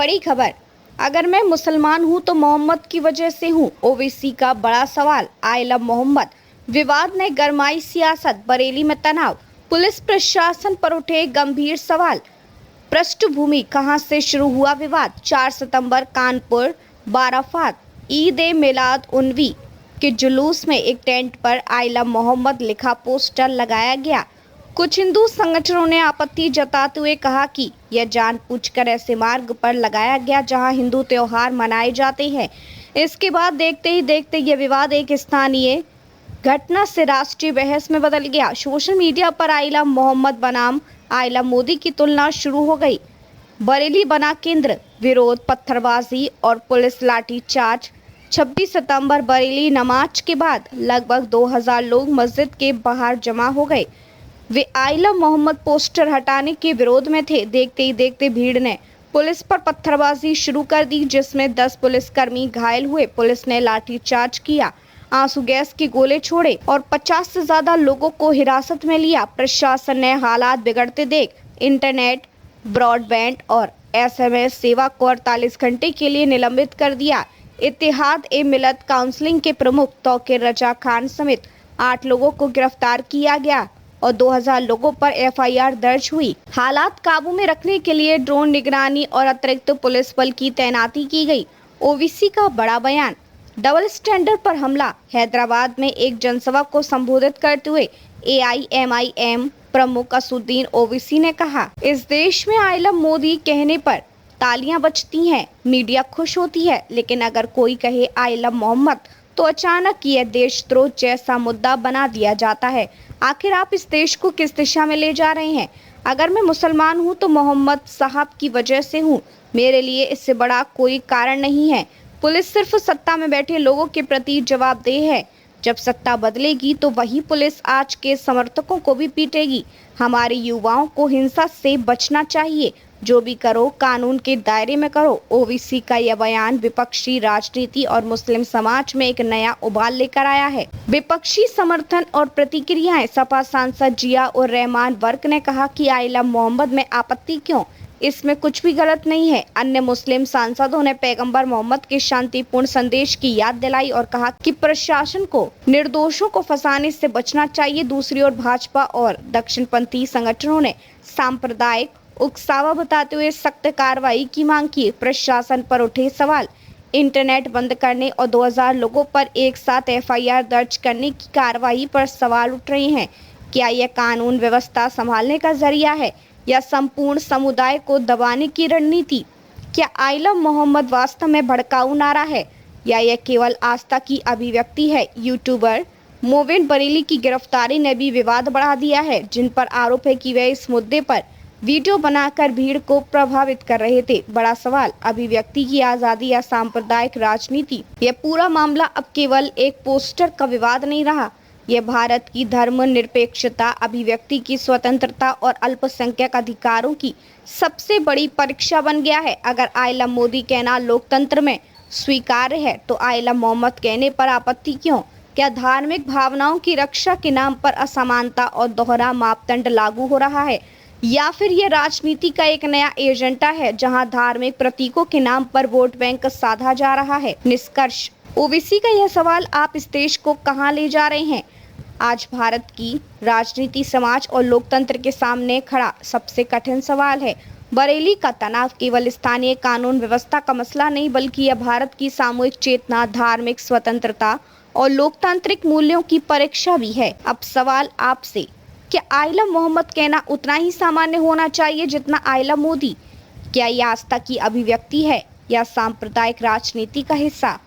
बड़ी खबर। अगर मैं मुसलमान हूं तो मोहम्मद की वजह से हूं। ओवैसी का बड़ा सवाल। आई लव मोहम्मद विवाद ने गरमाई सियासत। बरेली में तनाव। पुलिस प्रशासन पर उठे गंभीर सवाल। पृष्ठभूमि, कहां से शुरू हुआ विवाद? 4 सितंबर कानपुर बाराफात ईद ए मिलाद उन्नवी के जुलूस में एक टेंट पर आई लव मोहम्मद लिखा पोस्टर लगाया गया। कुछ हिंदू संगठनों ने आपत्ति जताते हुए कहा कि यह जानबूझकर ऐसे मार्ग पर लगाया गया जहां हिंदू त्योहार मनाए जाते हैं। इसके बाद देखते ही देखते यह विवाद एक स्थानीय घटना से राष्ट्रीय बहस में बदल गया। सोशल मीडिया पर आई लव मोहम्मद बनाम आई लव मोदी की तुलना शुरू हो गई। बरेली बना केंद्र। विरोध, पत्थरबाजी और पुलिस लाठीचार्ज। 26 सितंबर बरेली नमाज के बाद लगभग 2000 लोग मस्जिद के बाहर जमा हो गए। वे आई लव मोहम्मद पोस्टर हटाने के विरोध में थे। देखते ही देखते भीड़ ने पुलिस पर पत्थरबाजी शुरू कर दी, जिसमें 10 पुलिसकर्मी घायल हुए। पुलिस ने लाठीचार्ज किया, आंसू गैस के गोले छोड़े और 50 से ज्यादा लोगों को हिरासत में लिया। प्रशासन ने हालात बिगड़ते देख इंटरनेट, ब्रॉडबैंड और SMS सेवा को 48 घंटे के लिए निलंबित कर दिया। इत्तेहाद ए मिलत काउंसिल के प्रमुख तौकीर रजा खान समेत 8 लोगों को गिरफ्तार किया गया और 2000 लोगों पर FIR दर्ज हुई। हालात काबू में रखने के लिए ड्रोन निगरानी और अतिरिक्त पुलिस बल की तैनाती की गई। ओवैसी का बड़ा बयान। डबल स्टैंडर्ड पर हमला। हैदराबाद में एक जनसभा को संबोधित करते हुए AIMIM प्रमुख असदुद्दीन ओवैसी ने कहा, इस देश में आई लव मोदी कहने पर तालियां बजती हैं, मीडिया खुश होती है, लेकिन अगर कोई कहे आई लव मोहम्मद तो अचानक यह देशद्रोह जैसा मुद्दा बना दिया जाता है। आखिर आप इस देश को किस दिशा में ले जा रहे हैं? अगर मैं मुसलमान हूं तो मोहम्मद साहब की वजह से हूं। मेरे लिए इससे बड़ा कोई कारण नहीं है। पुलिस सिर्फ सत्ता में बैठे लोगों के प्रति जवाबदेह है। जब सत्ता बदलेगी तो वही पुलिस आज के समर्थकों को भी पीटेगी। हमारे युवाओं को हिंसा से बचना चाहिए। जो भी करो कानून के दायरे में करो। ओवैसी का यह बयान विपक्षी राजनीति और मुस्लिम समाज में एक नया उबाल लेकर आया है। विपक्षी समर्थन और प्रतिक्रियाएं। सपा सांसद जिया उर रहमान वर्क ने कहा कि आई लव मोहम्मद में आपत्ति क्यों? इसमें कुछ भी गलत नहीं है। अन्य मुस्लिम सांसदों ने पैगंबर मोहम्मद के शांतिपूर्ण संदेश की याद दिलाई और कहा कि प्रशासन को निर्दोषों को फंसाने से बचना चाहिए। दूसरी ओर भाजपा और दक्षिणपंथी संगठनों ने सांप्रदायिक उकसावा बताते हुए सख्त कार्रवाई की मांग की। प्रशासन पर उठे सवाल। इंटरनेट बंद करने और 2000 लोगों पर एक साथ FIR दर्ज करने की कार्रवाई पर सवाल उठ रहे हैं। क्या यह कानून व्यवस्था संभालने का जरिया है या संपूर्ण समुदाय को दबाने की रणनीति? क्या आई लव मोहम्मद वास्तव में भड़काऊ नारा है या यह केवल आस्था की अभिव्यक्ति है? यूट्यूबर मोविन बरेली की गिरफ्तारी ने भी विवाद बढ़ा दिया है, जिन पर आरोप है कि वे इस मुद्दे पर वीडियो बनाकर भीड़ को प्रभावित कर रहे थे। बड़ा सवाल, अभिव्यक्ति की आजादी या सांप्रदायिक राजनीति? यह पूरा मामला अब केवल एक पोस्टर का विवाद नहीं रहा। यह भारत की धर्मनिरपेक्षता, अभिव्यक्ति की स्वतंत्रता और अल्पसंख्यक अधिकारों की सबसे बड़ी परीक्षा बन गया है। अगर आई लव मोदी कहना लोकतंत्र में स्वीकार्य है तो आई लव मोहम्मद कहने पर आपत्ति क्यों? क्या धार्मिक भावनाओं की रक्षा के नाम पर असमानता और दोहरा मापदंड लागू हो रहा है, या फिर यह राजनीति का एक नया एजेंडा है जहां धार्मिक प्रतीकों के नाम पर वोट बैंक साधा जा रहा है? निष्कर्ष, ओवैसी का यह सवाल आप इस देश को कहां ले जा रहे हैं? आज भारत की राजनीति, समाज और लोकतंत्र के सामने खड़ा सबसे कठिन सवाल है। बरेली का तनाव केवल स्थानीय कानून व्यवस्था का मसला नहीं, बल्कि यह भारत की सामूहिक चेतना, धार्मिक स्वतंत्रता और लोकतांत्रिक मूल्यों की परीक्षा भी है। अब सवाल आपसे, क्या आई लव मोहम्मद कहना उतना ही सामान्य होना चाहिए जितना आई लव मोदी? क्या यह आस्था की अभिव्यक्ति है या सांप्रदायिक राजनीति का हिस्सा?